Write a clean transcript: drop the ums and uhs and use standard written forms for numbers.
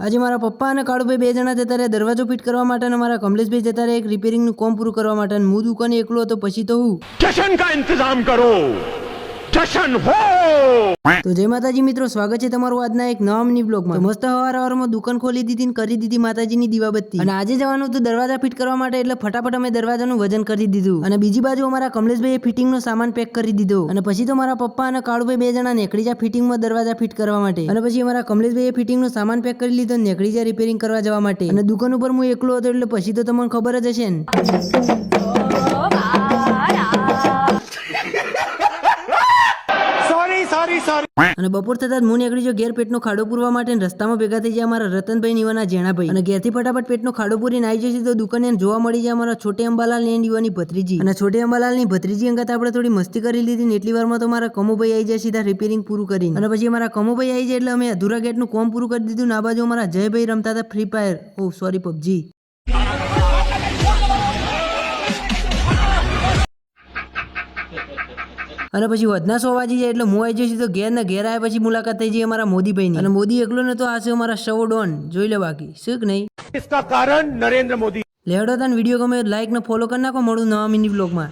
આજે મારા પપ્પા અને કાળુભાઈ બે જણા જતા રહ્યા દરવાજો ફિટ કરવા માટે અને મારા કમલેશભાઈ જતા રહ્યા એક રિપેરિંગનું કામ પૂરું કરવા માટે અને હું દુકાને એકલો હતો પછી તો હું जशन का इंतजाम करो जशन हो। તો જય માતાજી મિત્રો, સ્વાગત છે તમારું આજના એક નવા મિની બ્લોગમાં। તો મસ્ત હવારમાં દુકાન ખોલી દીધી ને કરી દીધી માતાજીની દીવાબત્તી અને આજે જવાનું હતું દરવાજા ફિટ કરવા માટે એટલે ફટાફટ અમે દરવાજાનું વજન કરી દીધું અને બીજી બાજુ અમારા કમલેશભાઈએ ફિટિંગનો સામાન પેક કરી દીધો અને પછી તો મારા પપ્પા અને કાળુભાઈ બે જણા નીકળી જા ફિટિંગમાં દરવાજા ફિટ કરવા માટે અને પછી અમારા કમલેશભાઈએ ફિટિંગનો સામાન પેક કરી લીધો અને નીકળી જા રિપેરિંગ કરવા જવા માટે અને દુકાન ઉપર હું એકલો હતો એટલે પછી તો તમને ખબર જ હશે ને। અને બપોર થતા હું નીકળી જો ઘેર પેટનો ખાડો પૂરવા માટે રસ્તામાં ભેગા થઈ જાય અમારા રતનભાઈ નીવાના જેણાભાઈ અને ઘેરથી ફટાફટ પેટનો ખાડો પૂરીને આવી જશે તો દુકાને જોવા મળી જાય અમારા છોટે અંબાલાલ ને દીવાની ભત્રીજી અને છોટે અંબાલાલ ની ભત્રીજી અંગત આપણે થોડી મસ્તી કરી લીધી ને એટલી વારમાં તો મારા કમુભાઈ આવી જાય સીધા રિપેરિંગ પૂરું કરીને અને પછી અમારા કમુભાઈ આવી જાય એટલે અમે અધૂરા ગેટનું કામ પૂરું કરી દીધું ને આ બાજુ અમારા જયભાઈ રમતા હતા ફ્રી ફાયર ઓ સોરી પબજી અને પછી વધના 100 વાગી જાય એટલે હું આવી જઈશ તો ઘેર ને ઘેર આવ્યા પછી મુલાકાત થઈ જાય અમારા મોદીભાઈની અને મોદી એકલો ને તો આ છે અમારા શવ ડોન જોઈ લે બાકી શું કે નહીં इसका कारण नरेंद्र मोदी। લેવડો તાન વિડીયો ગમે લાઈક ને ફોલો કરી નાખો, મળું નવા મિની બ્લોગમાં।